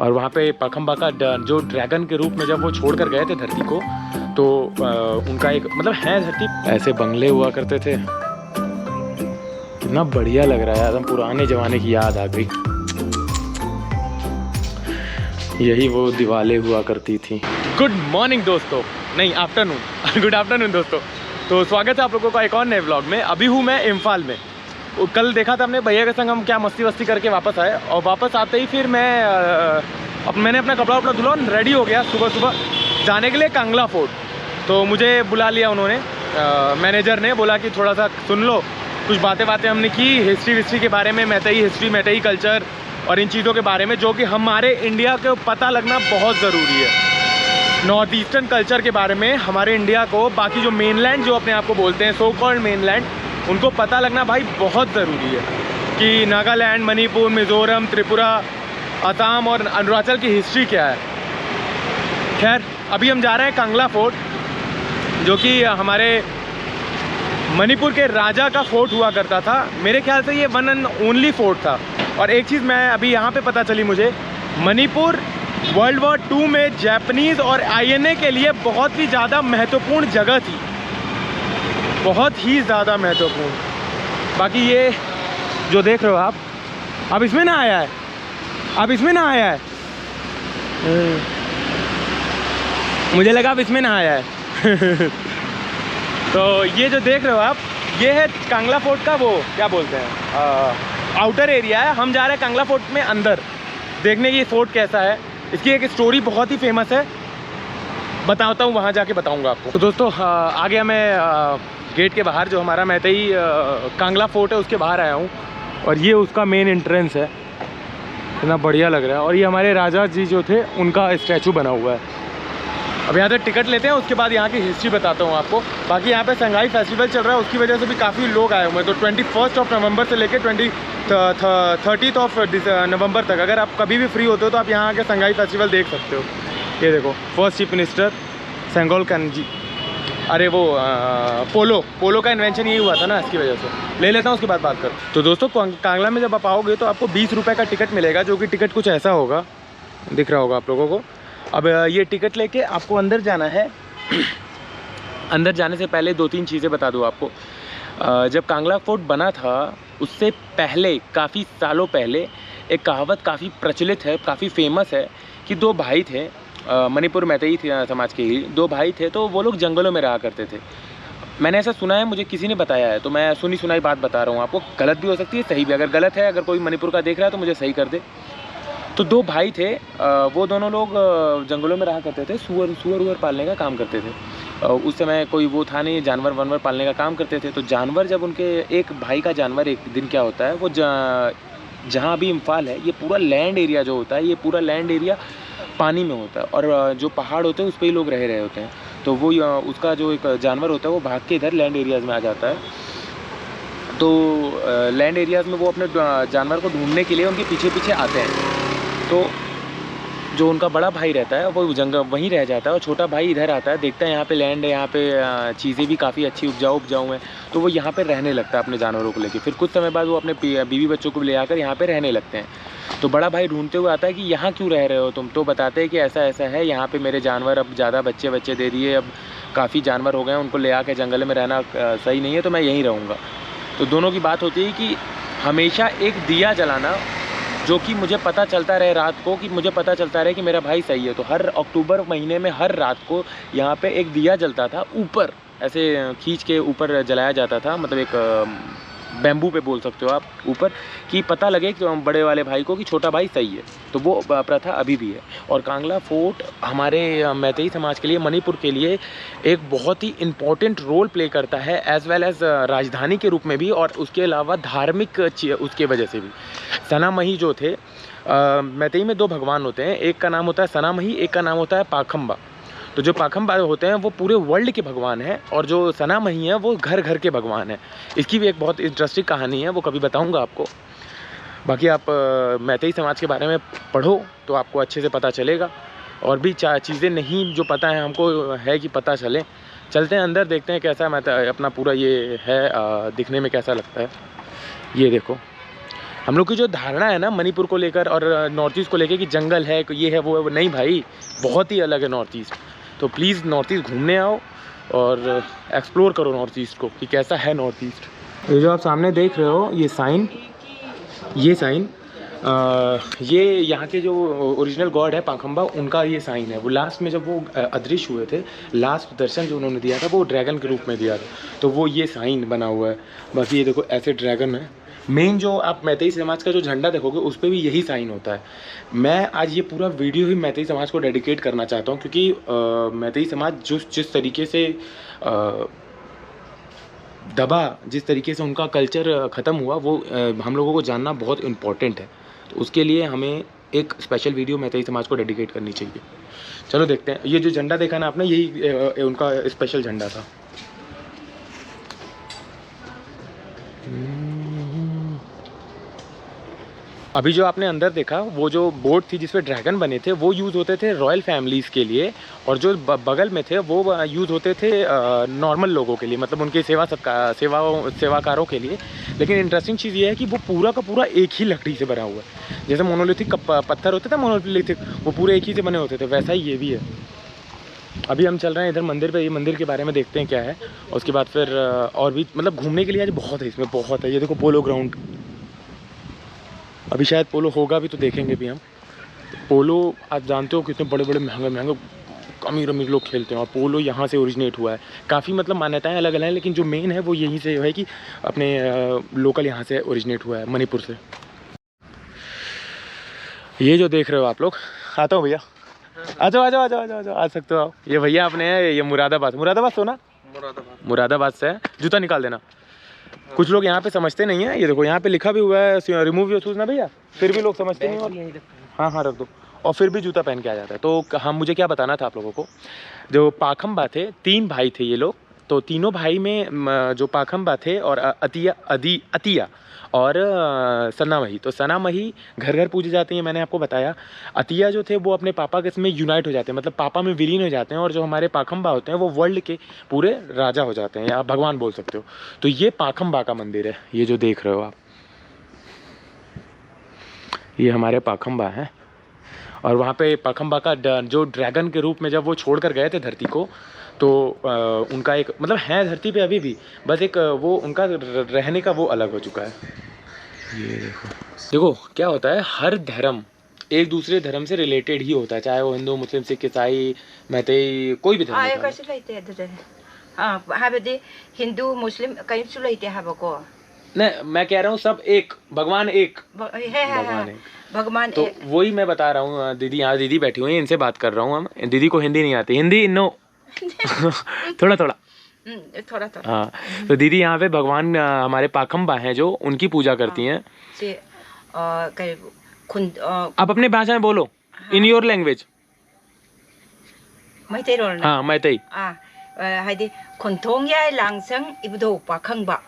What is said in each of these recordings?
और वहाँ पे पाखंबा का जो ड्रैगन के रूप में जब वो छोड़ कर गए थे धरती को, तो उनका एक मतलब है धरती, ऐसे बंगले हुआ करते थे। कितना बढ़िया लग रहा है, एकदम पुराने ज़माने की याद आ गई। यही वो दीवारें हुआ करती थी। गुड मॉर्निंग दोस्तों, नहीं आफ्टरनून, गुड आफ्टरनून दोस्तों। तो स्वागत है आप लोगों का एक और नए व्लॉग में। अभी हूँ मैं इम्फाल में। कल देखा था हमने भैया के संग, हम क्या मस्ती वस्ती करके वापस आए, और वापस आते ही फिर मैंने अपना कपड़ा वपड़ा धुला, रेडी हो गया सुबह सुबह जाने के लिए कांगला फोर्ट। तो मुझे बुला लिया उन्होंने, मैनेजर ने बोला कि थोड़ा सा सुन लो। कुछ बातें हमने की हिस्ट्री के बारे में, मैतेई हिस्ट्री, मैतेई कल्चर और इन चीज़ों के बारे में, जो कि हमारे इंडिया को पता लगना बहुत ज़रूरी है। नॉर्थ ईस्टर्न कल्चर के बारे में हमारे इंडिया को, बाकी जो मेनलैंड जो अपने आप को बोलते हैं, सो कॉल्ड मेनलैंड, उनको पता लगना भाई बहुत ज़रूरी है कि नागालैंड, मणिपुर, मिज़ोरम, त्रिपुरा, असम और अरुणाचल की हिस्ट्री क्या है। खैर, अभी हम जा रहे हैं कांगला फोर्ट, जो कि हमारे मणिपुर के राजा का फोर्ट हुआ करता था। मेरे ख्याल से ये वन एंड ओनली फोर्ट था। और एक चीज़ मैं अभी यहाँ पे पता चली मुझे, मणिपुर वर्ल्ड वॉर 2 में जापानीज़ और आईएनए के लिए बहुत ही ज़्यादा महत्वपूर्ण जगह थी, बहुत ही ज़्यादा महत्वपूर्ण। बाकी ये जो देख रहे हो आप, अब इसमें ना आया है, अब इसमें ना आया है, मुझे लगा अब इसमें ना आया है। तो ये जो देख रहे हो आप, ये है कांगला फोर्ट का, वो क्या बोलते हैं, आउटर एरिया है। हम जा रहे हैं कांगला फोर्ट में अंदर देखने की फोर्ट कैसा है। इसकी एक स्टोरी बहुत ही फेमस है, बताता हूँ, वहाँ जाके बताऊँगा आपको। तो दोस्तों आ गया मैं गेट के बाहर, जो हमारा मैतेई कांगला फोर्ट है उसके बाहर आया हूँ, और ये उसका मेन एंट्रेंस है। इतना बढ़िया लग रहा है। और ये हमारे राजा जी जो थे उनका स्टैचू बना हुआ है। अब यहाँ से टिकट लेते हैं, उसके बाद यहाँ की हिस्ट्री बताता हूँ आपको। बाकी यहाँ पे संगाई फेस्टिवल चल रहा है, उसकी वजह से भी काफ़ी लोग आए हुए हैं। तो 21 नवंबर से लेकर 30 नवंबर तक, अगर आप कभी भी फ्री होते हो तो आप यहाँ आके संगाई फेस्टिवल देख सकते हो। ये देखो, first chief minister Sengol Kanji, अरे वो पोलो का इन्वेंशन यही हुआ था ना, इसकी वजह से। ले लेता हूँ, उसके बाद बात करो। तो दोस्तों कांगला में जब आप आओगे तो आपको 20 रुपये का टिकट मिलेगा, जो कि टिकट कुछ ऐसा होगा, दिख रहा होगा आप लोगों को। अब ये टिकट लेके आपको अंदर जाना है। अंदर जाने से पहले 2-3 चीज़ें बता दूँ आपको। जब कांगला फोर्ट बना था उससे पहले, काफ़ी सालों पहले, एक कहावत काफ़ी प्रचलित है, काफ़ी फेमस है, कि 2 भाई थे, मणिपुर मैतेई समाज के ही 2 भाई थे, तो वो लोग जंगलों में रहा करते थे। मैंने ऐसा सुना है, मुझे किसी ने बताया है, तो मैं सुनी सुनाई बात बता रहा हूँ आपको। गलत भी हो सकती है, सही भी। अगर गलत है, अगर कोई मणिपुर का देख रहा है तो मुझे सही कर दे। तो 2 भाई थे, वो दोनों लोग जंगलों में रहा करते थे, सुअर पालने का काम करते थे। उस समय कोई वो था नहीं, जानवर वानवर पालने का काम करते थे। तो जानवर, जब उनके एक भाई का जानवर एक दिन क्या होता है, वो जहाँ अभी इम्फाल है, ये पूरा लैंड एरिया जो होता है, ये पूरा लैंड एरिया पानी में होता है, और जो पहाड़ होते हैं उस पर ही लोग रह रहे होते हैं। तो वो उसका जो एक जानवर होता है वो भाग के इधर लैंड एरियाज़ में आ जाता है। तो लैंड एरियाज़ में वो अपने जानवर को ढूंढने के लिए उनके पीछे पीछे आते हैं। तो जो उनका बड़ा भाई रहता है वो जंगल वहीं रह जाता है, और छोटा भाई इधर आता है, देखता है यहाँ पे लैंड है, यहाँ पे चीज़ें भी काफ़ी अच्छी उपजाऊ हैं, तो वो यहाँ पे रहने लगता है अपने जानवरों को लेके। फिर कुछ समय बाद वो अपने बीवी बच्चों को ले आकर यहाँ पे रहने लगते हैं। तो बड़ा भाई ढूंढते हुए आता है कि यहाँ क्यों रह रहे हो तुम? तो बताते हैं कि ऐसा ऐसा है, यहाँ पे मेरे जानवर अब ज़्यादा बच्चे दे दिए, अब काफ़ी जानवर हो गए हैं, उनको ले आके जंगल में रहना सही नहीं है, तो मैं यहीं रहूँगा। तो दोनों की बात होती है कि हमेशा एक दिया जलाना, जो कि मुझे पता चलता रहे रात को, कि मुझे पता चलता रहे कि मेरा भाई सही है। तो हर अक्टूबर महीने में हर रात को यहाँ पे एक दिया जलता था, ऊपर ऐसे खींच के ऊपर जलाया जाता था, मतलब एक बैम्बू पे बोल सकते हो आप, ऊपर, कि पता लगे कि बड़े वाले भाई को कि छोटा भाई सही है। तो वो प्रथा अभी भी है। और कांगला फोर्ट हमारे मैतेई समाज के लिए, मणिपुर के लिए एक बहुत ही इम्पॉर्टेंट रोल प्ले करता है, एज वेल एज राजधानी के रूप में भी, और उसके अलावा धार्मिक उसके वजह से भी। सनामही जो थे, मैतेई में 2 भगवान होते हैं, एक का नाम होता है सनामही, एक का नाम होता है पाखंबा। तो जो पाखंबा होते हैं वो पूरे वर्ल्ड के भगवान हैं, और जो सनामही हैं वो घर घर के भगवान हैं। इसकी भी एक बहुत इंटरेस्टिंग कहानी है, वो कभी बताऊंगा आपको। बाकी आप मैतेई समाज के बारे में पढ़ो तो आपको अच्छे से पता चलेगा, और भी चीज़ें नहीं जो पता है हमको है कि पता चले। चलते हैं अंदर, देखते हैं कैसा अपना पूरा ये है, दिखने में कैसा लगता है। ये देखो, हम लोग की जो धारणा है ना मणिपुर को लेकर और नॉर्थ ईस्ट को लेकर कि जंगल है, ये है, वो है, नहीं भाई, बहुत ही अलग है नॉर्थ ईस्ट। तो प्लीज़ नॉर्थ ईस्ट घूमने आओ और एक्सप्लोर करो नॉर्थ ईस्ट को कि कैसा है नॉर्थ ईस्ट। ये जो आप सामने देख रहे हो ये साइन, ये यहाँ के जो ओरिजिनल गॉड है पाखंबा, उनका ये साइन है। वो लास्ट में जब वो अदृश्य हुए थे, लास्ट दर्शन जो उन्होंने दिया था वो ड्रैगन के रूप में दिया था, तो वो ये साइन बना हुआ है। बाकी ये देखो ऐसे ड्रैगन है। मेन जो आप मैतेई समाज का जो झंडा देखोगे उस पर भी यही साइन होता है। मैं आज ये पूरा वीडियो ही मैतेई समाज को डेडिकेट करना चाहता हूँ, क्योंकि मैतेई समाज जिस तरीके से दबा, जिस तरीके से उनका कल्चर ख़त्म हुआ, वो हम लोगों को जानना बहुत इम्पोर्टेंट है। तो उसके लिए हमें एक स्पेशल वीडियो मैतेई समाज को डेडिकेट करनी चाहिए। चलो देखते हैं। ये जो झंडा देखा ना आपने, यही उनका स्पेशल झंडा था। अभी जो आपने अंदर देखा, वो जो बोर्ड थी जिसपे ड्रैगन बने थे, वो यूज़ होते थे रॉयल फैमिलीज़ के लिए, और जो बगल में थे वो यूज़ होते थे नॉर्मल लोगों के लिए, मतलब उनके सेवाकारों के लिए। लेकिन इंटरेस्टिंग चीज़ ये है कि वो पूरा का पूरा एक ही लकड़ी से बना हुआ है। जैसे मोनोलिथिक पत्थर होते थे मोनोलिथिक, वो पूरे एक ही से बने होते थे, वैसा ही ये भी है। अभी हम चल रहे हैं इधर मंदिर पे, ये मंदिर के बारे में देखते हैं क्या है। उसके बाद फिर और भी मतलब घूमने के लिए आज बहुत है, इसमें बहुत है। ये देखो पोलो ग्राउंड, अभी शायद पोलो होगा भी तो देखेंगे भी हम। पोलो आप जानते हो कितने बड़े बड़े महंगे अमीर लोग खेलते हैं, और पोलो यहाँ से ओरिजिनेट हुआ है। काफ़ी मतलब मान्यताएं अलग अलग हैं, लेकिन जो मेन है वो यहीं से है कि अपने लोकल यहाँ से ओरिजिनेट हुआ है, मणिपुर से। ये जो देख रहे हो आप लोग, आता हूँ भैया, आ जाओ आ सकते हो आओ। ये भैया अपने हैं, ये मुरादाबाद तो ना, मुरादाबाद से है। जूता निकाल देना। कुछ लोग यहाँ पे समझते नहीं है। ये देखो यहाँ पे लिखा भी हुआ है रिमूव योर शूज ना भैया, फिर भी लोग समझते नहीं। और हाँ रख दो, और फिर भी जूता पहन के आ जाता है। तो हम मुझे क्या बताना था आप लोगों को, जो पाखंबा थे, 3 भाई थे ये लोग। तो तीनों भाई में जो पाखंबा थे और अतिया और सनामही, तो सनामही घर घर पूजे जाते हैं, मैंने आपको बताया। अतिया जो थे वो अपने पापा के इसमें यूनाइट हो जाते हैं, मतलब पापा में विलीन हो जाते हैं। और जो हमारे पाखंबा होते हैं वो वर्ल्ड के पूरे राजा हो जाते हैं, या भगवान बोल सकते हो। तो ये पाखंबा का मंदिर है, ये जो देख रहे हो आप, ये हमारे पाखंबा हैं। और वहाँ पे पाखंबा का जो ड्रैगन के रूप में जब वो छोड़ कर गए थे धरती को, तो उनका एक मतलब है धरती पे अभी भी, बस एक वो उनका रहने का वो अलग हो चुका है। ये देखो क्या होता है, हर धर्म एक दूसरे धर्म से रिलेटेड ही होता है, चाहे वो हिंदू, मुस्लिम, सिख, ईसाई, मैतेई, कोई भी धर्म। हिंदू मुस्लिम कहीं सुलैते हैं को नहीं, मैं कह रहा हूँ सब एक, भगवान एक, भगवान एक, भगवान तो वही मैं बता रहा हूँ। दीदी यहाँ दीदी बैठी हुई है, इनसे बात कर रहा हूँ हम। दीदी को हिंदी नहीं आती, हिंदी नो थोड़ा हाँ। तो दीदी यहाँ पे भगवान हमारे पाखंबा हैं जो उनकी पूजा करती हैं। आप अपने भाषा में बोलो, इन योर लैंग्वेज। हाँ मैतेई। हाइदे खुंथोंग या लांगसंग इबदो पाखंबा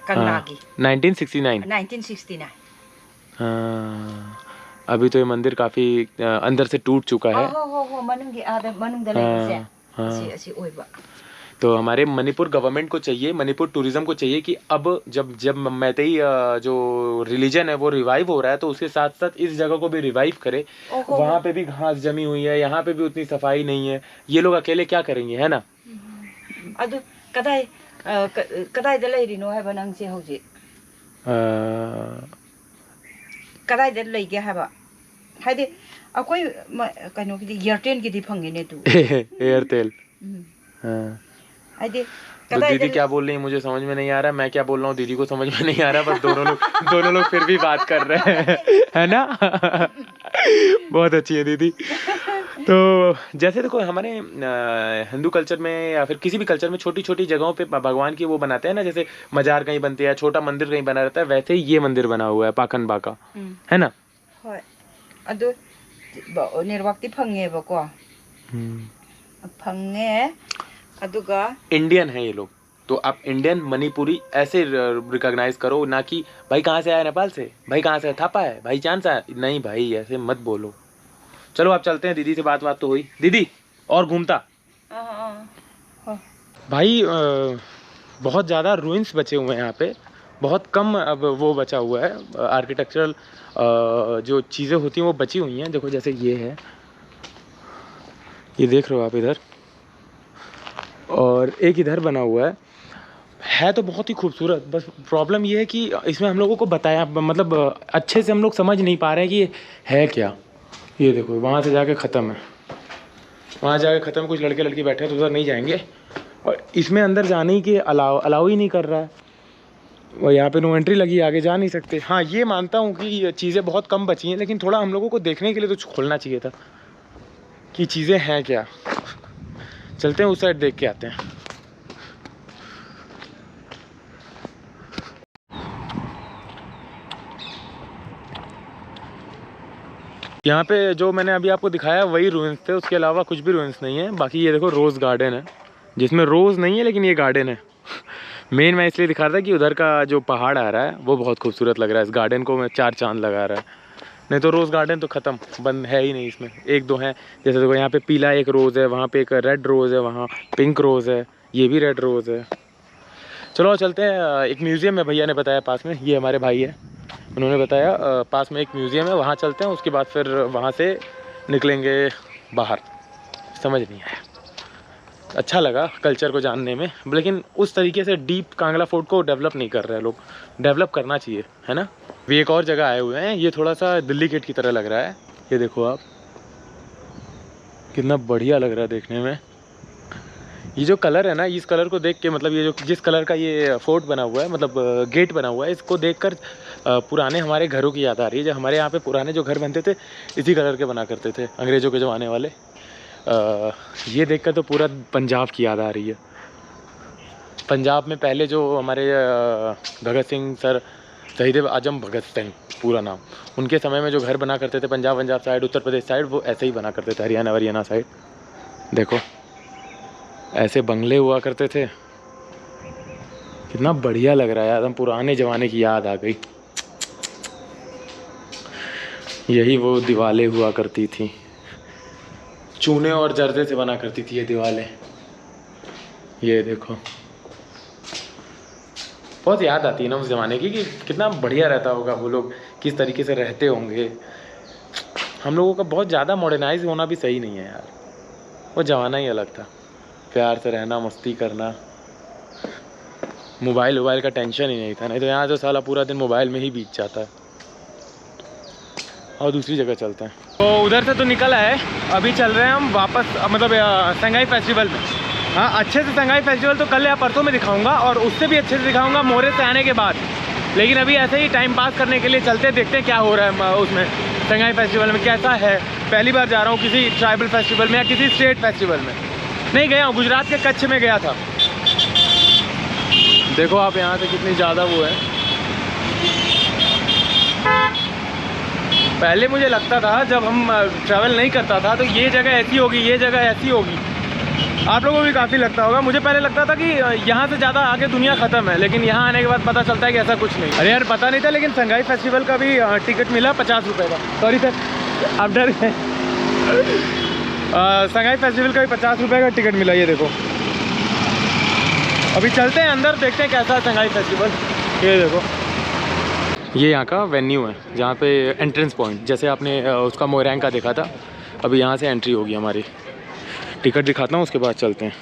कंगलागी 1969। हाँ, अभी तो ये मंदिर काफी अंदर से टूट चुका है। तो हमारे मणिपुर गवर्नमेंट को चाहिए, मणिपुर टूरिज्म को चाहिए कि अब जब मैतेई जो रिलीजन है वो रिवाइव हो रहा है, तो उसके साथ साथ इस जगह को भी रिवाइव करे। वहाँ पे भी घास जमी हुई है, यहाँ पे भी उतनी सफाई नहीं है। ये लोग अकेले क्या करेंगे, है ना। कदाई लेरिनो है बनंग से होजी कदाई लेगे है बा हाइदे अकोई कनो की एयरटेल की दी फंगे ने तू एयरटेल। हां हाइदे तो दीदी क्या बोल रही है मुझे समझ में नहीं आ रहा, मैं क्या बोल रहा हूँ दीदी को समझ में नहीं आ रहा, बस दोनों लोग फिर भी बात कर रहे हैं, है ना। बहुत अच्छी है दीदी। तो जैसे देखो हमारे हिंदू कल्चर में या फिर किसी भी कल्चर में छोटी छोटी जगहों पे भगवान की वो बनाते हैं ना, जैसे मजार कहीं बनती है, छोटा मंदिर कहीं बना रहता है, वैसे ही ये मंदिर बना हुआ है पाखंबा का, है ना। अदो निर्वाक्ति फंगे बको फंगे अदुगा इंडियन है ये लोग। तो आप इंडियन मणिपुरी ऐसे रिकॉग्नाइज करो, ना कि भाई कहाँ से आया, नेपाल से, भाई कहाँ से थापा है, भाई चांद सा, नहीं भाई ऐसे मत बोलो। चलो आप चलते हैं, दीदी से बात तो हुई दीदी, और घूमता भाई बहुत ज़्यादा रूइंस बचे हुए हैं यहाँ पे, बहुत कम अब वो बचा हुआ है। आर्किटेक्चरल जो चीज़ें होती हैं वो बची हुई हैं। देखो जैसे ये है, ये देख रहे हो आप इधर, और एक इधर बना हुआ है तो बहुत ही खूबसूरत। बस प्रॉब्लम ये है कि इसमें हम लोगों को बताया, मतलब अच्छे से हम लोग समझ नहीं पा रहे हैं कि ये है क्या। ये देखो वहाँ से जाके ख़त्म है, वहाँ जाके ख़त्म। कुछ लड़के लड़की बैठे हैं तो उधर नहीं जाएंगे, और इसमें अंदर जाने ही के अलाउ ही नहीं कर रहा है। और यहाँ पे नो एंट्री लगी, आगे जा नहीं सकते। हाँ ये मानता हूँ कि ये चीज़ें बहुत कम बची हैं, लेकिन थोड़ा हम लोगों को देखने के लिए तो खोलना चाहिए था कि चीज़ें हैं क्या। चलते हैं उस साइड, देख के आते हैं। यहाँ पे जो मैंने अभी आपको दिखाया वही रूइंस थे, उसके अलावा कुछ भी रूइंस नहीं है। बाकी ये देखो रोज़ गार्डन है, जिसमें रोज़ नहीं है लेकिन ये गार्डन है। मेन मैं इसलिए दिखा रहा था कि उधर का जो पहाड़ आ रहा है वो बहुत खूबसूरत लग रहा है। इस गार्डन को मैं 4 चांद लगा रहा है। नहीं तो रोज़ गार्डन तो ख़त्म, बंद है ही नहीं। इसमें 1-2 हैं, जैसे देखो यहाँ पे पीला एक रोज़ है, वहाँ पे एक रेड रोज़ है, वहाँ पिंक रोज़ है, ये भी रेड रोज़ है। चलो चलते हैं। एक म्यूज़ियम है, भैया ने बताया पास में, ये हमारे भाई है, उन्होंने बताया पास में एक म्यूज़ियम है, वहाँ चलते हैं। उसके बाद फिर वहाँ से निकलेंगे बाहर। समझ नहीं आया, अच्छा लगा कल्चर को जानने में, लेकिन उस तरीके से डीप कांगला फोर्ट को डेवलप नहीं कर रहे हैं लोग। डेवलप करना चाहिए, है ना। अभी एक और जगह आए हुए हैं, ये थोड़ा सा दिल्ली गेट की तरह लग रहा है। ये देखो आप, कितना बढ़िया लग रहा है देखने में। ये जो कलर है ना, इस कलर को देख के, मतलब ये जो जिस कलर का ये फोर्ट बना हुआ है, मतलब गेट बना हुआ है, इसको देखकर पुराने हमारे घरों की याद आ रही है। जो हमारे यहाँ पे पुराने जो घर बनते थे इसी कलर के बना करते थे अंग्रेज़ों के ज़माने वाले। ये देखकर तो पूरा पंजाब की याद आ रही है। पंजाब में पहले जो हमारे भगत सिंह सर, शहीद आजम भगत सिंह पूरा नाम, उनके समय में जो घर बना करते थे पंजाब साइड, उत्तर प्रदेश साइड, वो ऐसे ही बना करते थे। हरियाणा साइड देखो ऐसे बंगले हुआ करते थे। कितना बढ़िया लग रहा है, एकदम पुराने ज़माने की याद आ गई। यही वो दीवारें हुआ करती थी, चूने और जर्दे से बना करती थी ये दीवारें। ये देखो बहुत याद आती है ना उस ज़माने की, कि कितना बढ़िया रहता होगा, वो लोग किस तरीके से रहते होंगे। हम लोगों का बहुत ज़्यादा मॉडर्नाइज होना भी सही नहीं है यार, वो ज़माना ही अलग था। प्यार से रहना, मस्ती करना, मोबाइल का टेंशन ही नहीं था। नहीं तो यहाँ तो साला पूरा दिन मोबाइल में ही बीत जाता है। और दूसरी जगह चलते हैं। तो उधर से तो निकल आए, अभी चल रहे हैं हम वापस, मतलब संगाई फेस्टिवल में। हाँ अच्छे से संगाई फेस्टिवल तो कल या परसों में दिखाऊंगा, और उससे भी अच्छे से दिखाऊंगा मोरे से आने के बाद। लेकिन अभी ऐसे ही टाइम पास करने के लिए चलते, देखते हैं क्या हो रहा है उसमें संगाई फेस्टिवल में, कैसा है। पहली बार जा रहा हूँ किसी ट्राइबल फेस्टिवल में या किसी स्टेट फेस्टिवल में। नहीं गया हूँ, गुजरात के कच्छ में गया था। देखो आप यहाँ से कितनी ज़्यादा वो है। पहले मुझे लगता था जब हम ट्रैवल नहीं करता था तो ये जगह ऐसी होगी, ये जगह ऐसी होगी। आप लोगों को भी काफ़ी लगता होगा। मुझे पहले लगता था कि यहाँ से ज़्यादा आगे दुनिया ख़त्म है, लेकिन यहाँ आने के बाद पता चलता है कि ऐसा कुछ नहीं। अरे यार पता नहीं था, लेकिन संगाई फेस्टिवल का भी टिकट मिला 50 रुपये का। सॉरी सर, आप डर गए। संगाई फेस्टिवल का भी 50 रुपये का टिकट मिला। ये देखो अभी चलते हैं अंदर, देखते हैं कैसा है संगाई फेस्टिवल। ये देखो ये यहाँ का वेन्यू है, जहाँ पे एंट्रेंस पॉइंट, जैसे आपने उसका मोरैंग का देखा था, अभी यहाँ से एंट्री होगी हमारी। टिकट दिखाता हूँ, उसके बाद चलते हैं।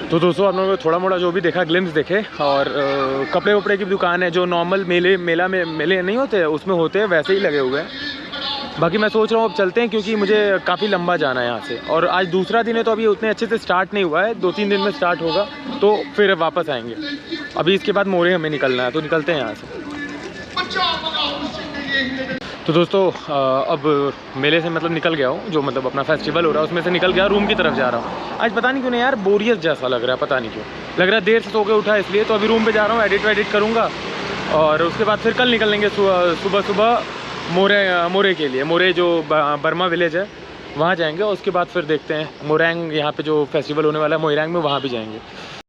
तो दोस्तों आप लोगों को थोड़ा मोड़ा जो भी देखा, ग्लिम्स देखे। और कपड़े वपड़े की दुकान है, जो नॉर्मल मेले नहीं होते उसमें होते हैं, वैसे ही लगे हुए हैं। बाकी मैं सोच रहा हूँ अब चलते हैं, क्योंकि मुझे काफ़ी लंबा जाना है यहाँ से, और आज दूसरा दिन है तो अभी उतने अच्छे से स्टार्ट नहीं हुआ है। 2-3 दिन में स्टार्ट होगा तो फिर वापस आएंगे। अभी इसके बाद मोरे हमें निकलना है, तो निकलते हैं यहाँ से। तो दोस्तों अब मेले से मतलब निकल गया हूँ, जो मतलब अपना फेस्टिवल हो रहा है उसमें से निकल गया, रूम की तरफ जा रहा हूँ। आज पता नहीं क्यों नहीं यार, बोरियत जैसा लग रहा है, पता नहीं क्यों लग रहा है, देर से सो के उठा इसलिए। तो अभी रूम पे जा रहा हूँ, एडिट करूँगा और उसके बाद फिर कल निकलेंगे सुबह सुबह मोरे के लिए। मोरे जो बर्मा विलेज है वहाँ जाएंगे, और उसके बाद फिर देखते हैं मोरैंग, यहाँ पे जो फेस्टिवल होने वाला है मोरैंग में, वहाँ भी जाएंगे।